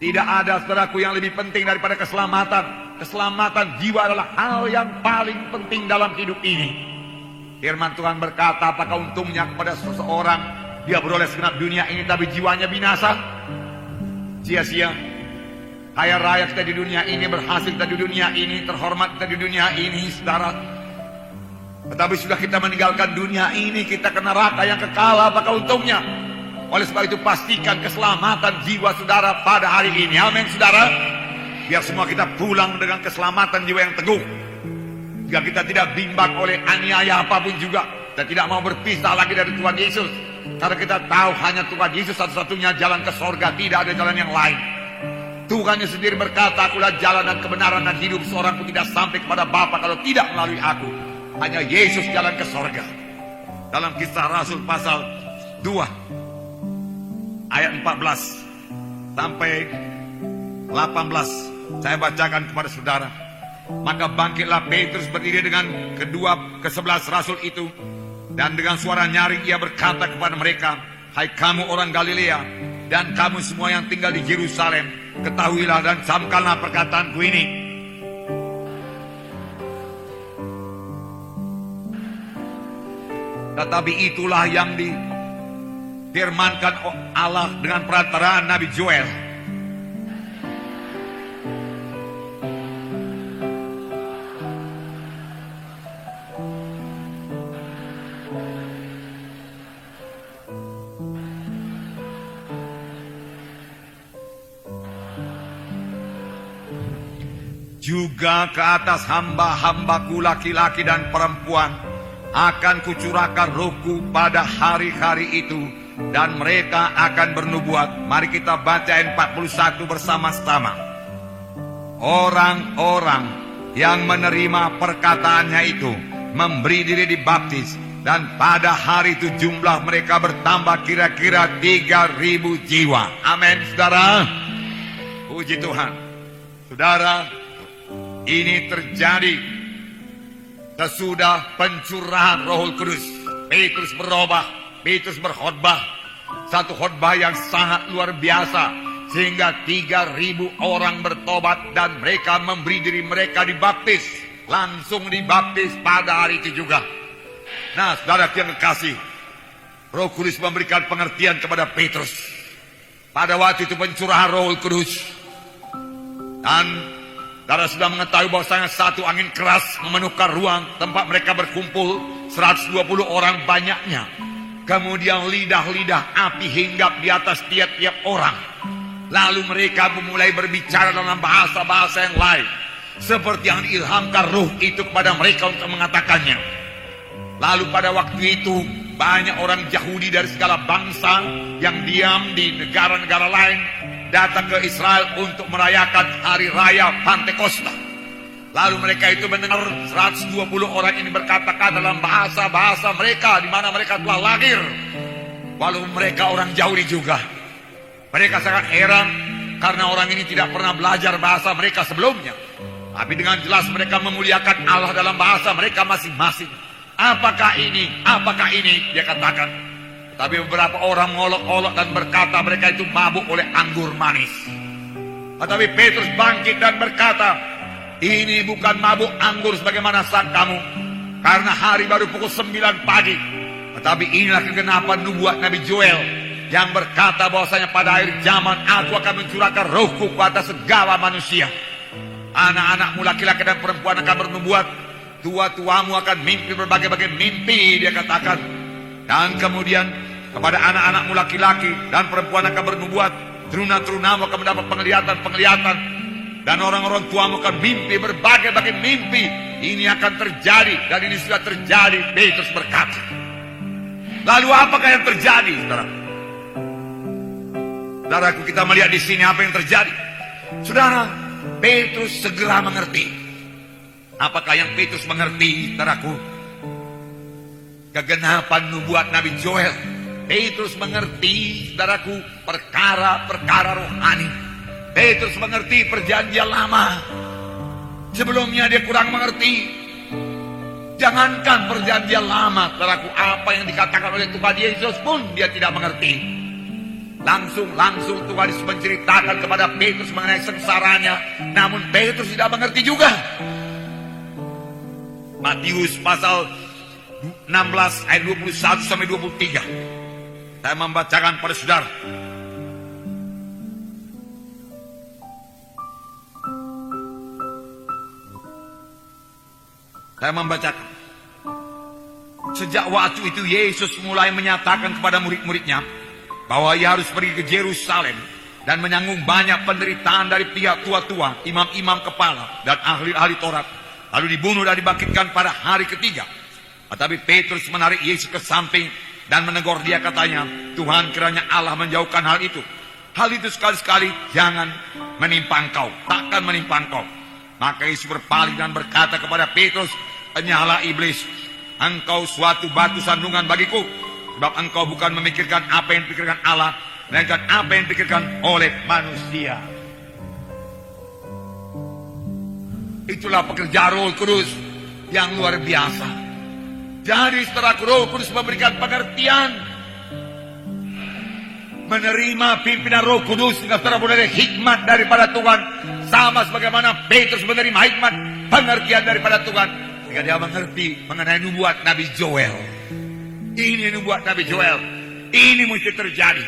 Tidak ada, saudaraku, yang lebih penting daripada keselamatan. Keselamatan jiwa adalah hal yang paling penting dalam hidup ini. Firman Tuhan berkata, apakah untungnya kepada seseorang dia beroleh segenap dunia ini tapi jiwanya binasa? Sia-sia. Kaya raya kita di dunia ini, berhasil kita di dunia ini, terhormat kita di dunia ini, saudara. Tetapi sudah kita meninggalkan dunia ini, kita ke neraka yang kekal, apakah untungnya? Oleh sebab itu pastikan keselamatan jiwa saudara pada hari ini. Amin, saudara. Biar semua kita pulang dengan keselamatan jiwa yang teguh. Jika kita tidak bimbang oleh aniaya apapun juga, kita tidak mau berpisah lagi dari Tuhan Yesus. Karena kita tahu hanya Tuhan Yesus satu-satunya jalan ke sorga, tidak ada jalan yang lain. Tuhannya sendiri berkata, akulah jalan dan kebenaran dan hidup, seorang pun tidak sampai kepada Bapa kalau tidak melalui aku. Hanya Yesus jalan ke sorga. Dalam Kisah Rasul pasal 2 ayat 14 sampai 18 saya bacakan kepada saudara. Maka bangkitlah Petrus berdiri dengan ke-11 rasul itu, dan dengan suara nyaring ia berkata kepada mereka, hai kamu orang Galilea dan kamu semua yang tinggal di Yerusalem, ketahuilah dan camkanlah perkataanku ini. Tetapi itulah yang difirmankan Allah dengan perantaraan Nabi Joel. Juga ke atas hamba-hambaku laki-laki dan perempuan akan kucurahkan rohku pada hari-hari itu, dan mereka akan bernubuat. Mari kita baca ayat 41 bersama-sama. Orang-orang yang menerima perkataannya itu memberi diri dibaptis, dan pada hari itu jumlah mereka bertambah kira-kira 3.000 jiwa. Amin, saudara. Puji Tuhan. Saudara, ini terjadi sesudah pencurahan Roh Kudus. Petrus berubah, Petrus berkhotbah, satu khotbah yang sangat luar biasa, sehingga 3.000 orang bertobat dan mereka memberi diri mereka dibaptis. Langsung dibaptis pada hari itu juga. Nah, saudara yang kekasih, Roh Kudus memberikan pengertian kepada Petrus pada waktu itu pencurahan Roh Kudus. Dan saudara sudah mengetahui bahwasanya satu angin keras memenuhkan ruang tempat mereka berkumpul, 120 orang banyaknya. Kemudian lidah-lidah api hinggap di atas tiap-tiap orang. Lalu mereka memulai berbicara dalam bahasa-bahasa yang lain, seperti yang diilhamkan Roh itu kepada mereka untuk mengatakannya. Lalu pada waktu itu banyak orang Yahudi dari segala bangsa yang diam di negara-negara lain datang ke Israel untuk merayakan hari raya Pantekosta. Lalu mereka itu mendengar 120 orang ini berkata-kata dalam bahasa-bahasa mereka di mana mereka telah lahir, walaupun mereka orang Yahudi juga. Mereka sangat heran karena orang ini tidak pernah belajar bahasa mereka sebelumnya. Tapi dengan jelas mereka memuliakan Allah dalam bahasa mereka masing-masing. Apakah ini? Apakah ini? Dia katakan. Tapi beberapa orang mengolok-olok dan berkata mereka itu mabuk oleh anggur manis. Tetapi Petrus bangkit dan berkata, ini bukan mabuk anggur sebagaimana sangkamu, karena hari baru pukul 9 pagi. Tetapi inilah kegenapan nubuat Nabi Joel yang berkata bahwasanya pada akhir zaman aku akan mencurahkan rohku kepada segala manusia. Anak-anakmu laki-laki dan perempuan akan bernubuat, tua-tuamu akan mimpi berbagai-bagai mimpi, dia katakan. Dan kemudian kepada anak-anakmu laki-laki dan perempuan akan bernubuat, teruna-terunamu akan mendapat penglihatan-penglihatan, dan orang-orang tuamu akan mimpi berbagai-bagai mimpi. Ini akan terjadi, dan ini sudah terjadi, Petrus berkata. Lalu apakah yang terjadi, saudara? Saudaraku, kita melihat di sini apa yang terjadi. Saudara, Petrus segera mengerti. Apakah yang Petrus mengerti, saudaraku? Kegenapan nubuat Nabi Joel. Petrus mengerti, saudaraku, perkara-perkara rohani. Petrus mengerti perjanjian lama. Sebelumnya dia kurang mengerti. Jangankan perjanjian lama, saudaraku, apa yang dikatakan oleh Tuhan Yesus pun dia tidak mengerti. Langsung Tuhan Yesus menceritakan kepada Petrus mengenai sengsaranya. Namun Petrus tidak mengerti juga. Matius pasal 16 ayat 21 sampai 23. Saya membacakan pada saudara. Saya membacakan. Sejak waktu itu Yesus mulai menyatakan kepada murid-muridnya bahwa ia harus pergi ke Yerusalem dan menanggung banyak penderitaan dari pihak tua-tua, imam-imam kepala, dan ahli-ahli Taurat, lalu dibunuh dan dibangkitkan pada hari ketiga. Tetapi Petrus menarik Yesus ke samping dan menegur dia, katanya, Tuhan, kiranya Allah menjauhkan hal itu. Hal itu sekali-sekali jangan menimpa engkau, takkan menimpa engkau. Maka Yesus berpaling dan berkata kepada Petrus, penyalah iblis, engkau suatu batu sandungan bagiku, sebab engkau bukan memikirkan apa yang dipikirkan Allah, melainkan apa yang dipikirkan oleh manusia. Itulah pekerjaan Roh Kudus yang luar biasa. Jadi setelah Roh Kudus memberikan pengertian, menerima pimpinan Roh Kudus, sehingga saudara boleh hikmat daripada Tuhan, sama sebagaimana Petrus menerima hikmat pengertian daripada Tuhan, sehingga dia mengerti mengenai nubuat Nabi Joel. Ini nubuat Nabi Joel. Ini mesti terjadi.